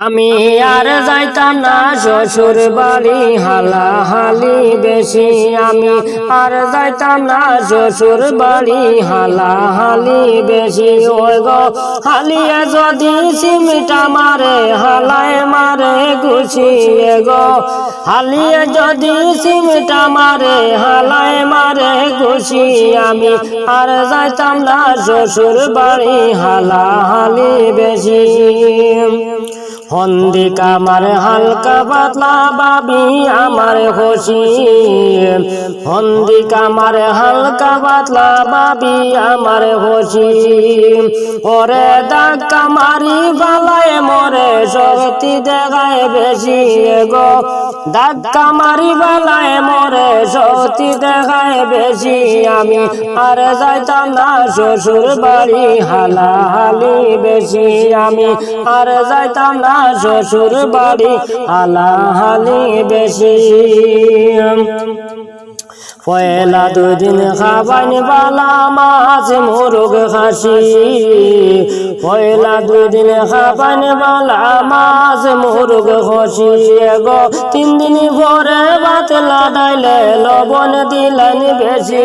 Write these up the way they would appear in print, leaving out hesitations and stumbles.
আমি আর যাইতাম না শ্বশুর বাড়ি, হালাহালি বেশি। আমি আর যাইতাম না শ্বশুর বাড়ি, হালাহালি বেশি। ওই গো হালিয়ে যদি সিমটা মারে, হালায় মারে ঘুষি। গো হালিয়ে যদি সিমটা মারে, হালায় মারে ঘুষি। আমি আর যাইতাম না শ্বশুর বাড়ি, হালাহালি বেশি। হন্দি কামার হালকা পাতলা বাবি আমার খুশি, হন্দি কামার হালকা পাতলা বাবি আমার খুশি। ওরে দাগ কামারি বালায় মরে শক্তি দেখায় বেশি। গো দাগ কামারি বালায় মরে শক্তি দেখায় বেশি। আমি আর যাইতাম না শ্বশুর বাড়ি, হালাহালি বেশি। আমি আর যাইতাম না শ্বশুর বাড়ি, হালাহালি বেশি। পয়লা দুই দিন খাবাইন বালা মাছ মুরগ খাসি, পয়লা দুই দিন খাবাইন বালা মাছ মুরগ খাসি। গো তিন দিন পরে ভাত লাগাইলে লবণ দিলেন বেশি।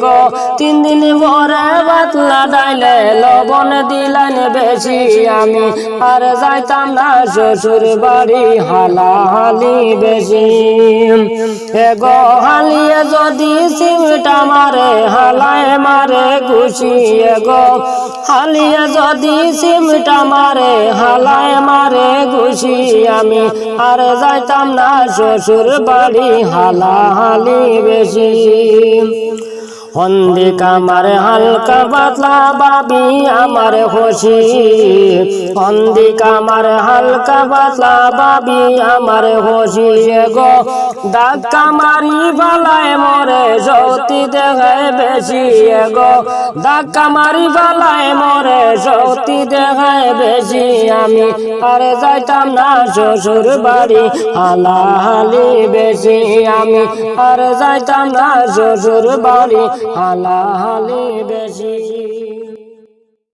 গো তিন দিন পরে ভাত লাগাইলে লবণ দিলেন বেশি। আমি আর যাইতাম না শ্বশুর বাড়ি, হালাহালি বেশি। গো হালিয়ে যদি সিমটা মারে, হালায় মারে ঘুষি। গো হালিয়ে যদি সিমটা মারে, হালায় মারে ঘুষি। আমি আর যাইতাম না শ্বশুর বাড়ি, হালাহালি বেশি। হন্দি কামার হালকা পাতলা বাবি আমার খুশি, হন্দি কামার হালকা পাতলা বাবি আমার খুশি। গো দাগ কামারি বালায় মরে শক্তি দেখায় বেশি। গো দাগ কামারি বালায় মরে শক্তি দেখায় বেশি। আমি আর যাইতাম না শ্বশুর বাড়ি, হালাহালি বেশি। আমি আর যাইতাম না শ্বশুর বাড়ি, হালাহালি বেশি।